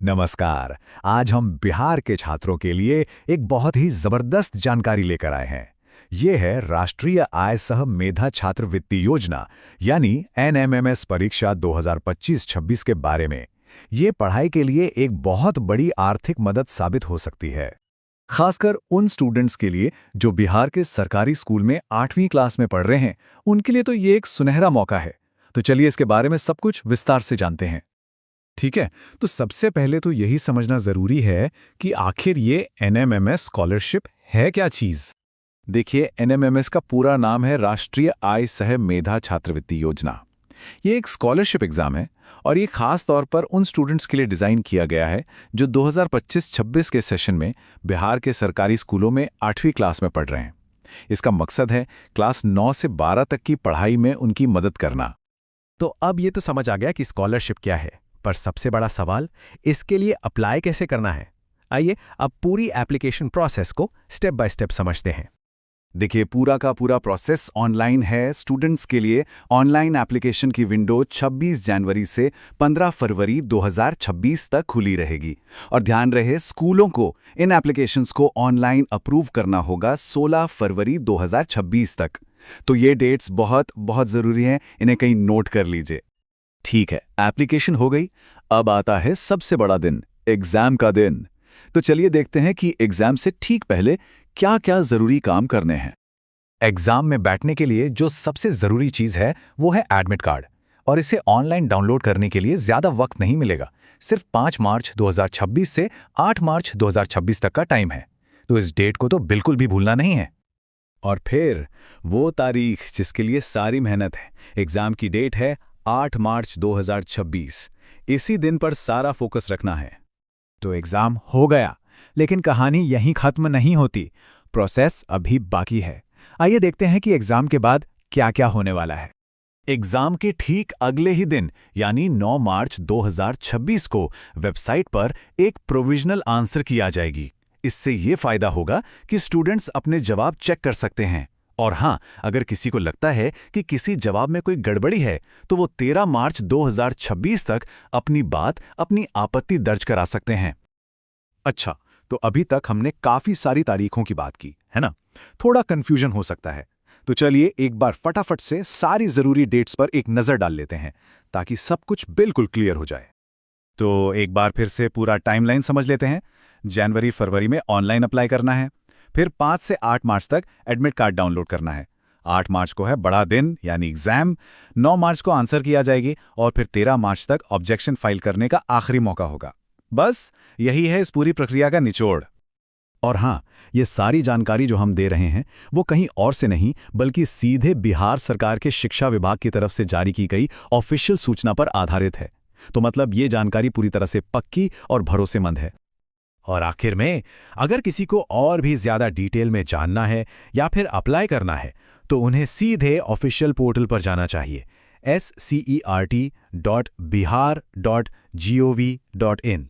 नमस्कार। आज हम बिहार के छात्रों के लिए एक बहुत ही जबरदस्त जानकारी लेकर आए हैं। ये है राष्ट्रीय आय सह मेधा छात्रवृत्ति योजना यानी एनएमएमएस परीक्षा 2025-26 के बारे में। ये पढ़ाई के लिए एक बहुत बड़ी आर्थिक मदद साबित हो सकती है, खासकर उन स्टूडेंट्स के लिए जो बिहार के सरकारी स्कूल में 8वीं क्लास में पढ़ रहे हैं। उनके लिए तो ये एक सुनहरा मौका है। तो चलिए इसके बारे में सब कुछ विस्तार से जानते हैं। ठीक है, तो सबसे पहले तो यही समझना जरूरी है कि आखिर ये एनएमएमएस स्कॉलरशिप है क्या चीज। देखिए, एनएमएमएस का पूरा नाम है राष्ट्रीय आय सह मेधा छात्रवृत्ति योजना। ये एक स्कॉलरशिप एग्जाम है और ये खास तौर पर उन स्टूडेंट्स के लिए डिजाइन किया गया है जो 2025-26 के सेशन में बिहार के सरकारी स्कूलों में 8वीं क्लास में पढ़ रहे हैं। इसका मकसद है क्लास 9 से 12 तक की पढ़ाई में उनकी मदद करना। तो अब ये तो समझ आ गया कि स्कॉलरशिप क्या है, पर सबसे बड़ा सवाल इसके लिए अप्लाई कैसे करना है। आइए अब पूरी एप्लीकेशन प्रोसेस को स्टेप बाय स्टेप समझते हैं। देखिए, पूरा का पूरा प्रोसेस ऑनलाइन है। स्टूडेंट्स के लिए ऑनलाइन एप्लीकेशन की विंडो 26 जनवरी से 15 फरवरी 2026 तक खुली रहेगी। और ध्यान रहे, स्कूलों को इन एप्लीकेशंस को ऑनलाइन अप्रूव करना होगा 16 फरवरी 2026 तक। तो ये डेट्स बहुत बहुत ज़रूरी हैं, इन्हें कहीं नोट कर लीजिए। ठीक है, एप्लीकेशन हो गई। अब आता है सबसे बड़ा दिन, एग्जाम का दिन। तो चलिए देखते हैं कि एग्जाम से ठीक पहले क्या क्या जरूरी काम करने हैं। एग्जाम में बैठने के लिए जो सबसे जरूरी चीज है वो है एडमिट कार्ड, और इसे ऑनलाइन डाउनलोड करने के लिए ज्यादा वक्त नहीं मिलेगा। सिर्फ 5 मार्च 2026 से 8 मार्च 2026 तक का टाइम है, तो इस डेट को तो बिल्कुल भी भूलना नहीं है। और फिर वो तारीख जिसके लिए सारी मेहनत है, एग्जाम की डेट है 8 मार्च 2026। इसी दिन पर सारा फोकस रखना है। तो एग्जाम हो गया, लेकिन कहानी यहीं खत्म नहीं होती। प्रोसेस अभी बाकी है। आइए देखते हैं कि एग्जाम के बाद क्या क्या होने वाला है। एग्जाम के ठीक अगले ही दिन यानी 9 मार्च 2026 को वेबसाइट पर एक प्रोविजनल आंसर की आ जाएगी। इससे ये फायदा होगा कि स्टूडेंट्स अपने जवाब चेक कर सकते हैं। और हाँ, अगर किसी को लगता है कि किसी जवाब में कोई गड़बड़ी है, तो वो 13 मार्च 2026 तक अपनी आपत्ति दर्ज करा सकते हैं। अच्छा, तो अभी तक हमने काफी सारी तारीखों की बात की, है ना? थोड़ा कंफ्यूजन हो सकता है, तो चलिए एक बार फटाफट से सारी जरूरी डेट्स पर एक नजर डाल लेते हैं, ताकि सब कुछ बिल्कुल क्लियर हो जाए। तो एक बार फिर से पूरा टाइमलाइन समझ लेते हैं। जनवरी फरवरी में ऑनलाइन अप्लाई करना है, फिर 5 से 8 मार्च तक एडमिट कार्ड डाउनलोड करना है। 8 मार्च को है बड़ा दिन यानी एग्जाम। 9 मार्च को आंसर किया जाएगी और फिर 13 मार्च तक ऑब्जेक्शन फाइल करने का आखिरी मौका होगा। बस यही है इस पूरी प्रक्रिया का निचोड़। और हाँ, ये सारी जानकारी जो हम दे रहे हैं वो कहीं और से नहीं बल्कि सीधे बिहार सरकार के शिक्षा विभाग की तरफ से जारी की गई ऑफिशियल सूचना पर आधारित है। तो मतलब ये जानकारी पूरी तरह से पक्की और भरोसेमंद है। और आखिर में, अगर किसी को और भी ज्यादा डिटेल में जानना है या फिर अप्लाई करना है, तो उन्हें सीधे ऑफिशियल पोर्टल पर जाना चाहिए scert.bihar.gov.in।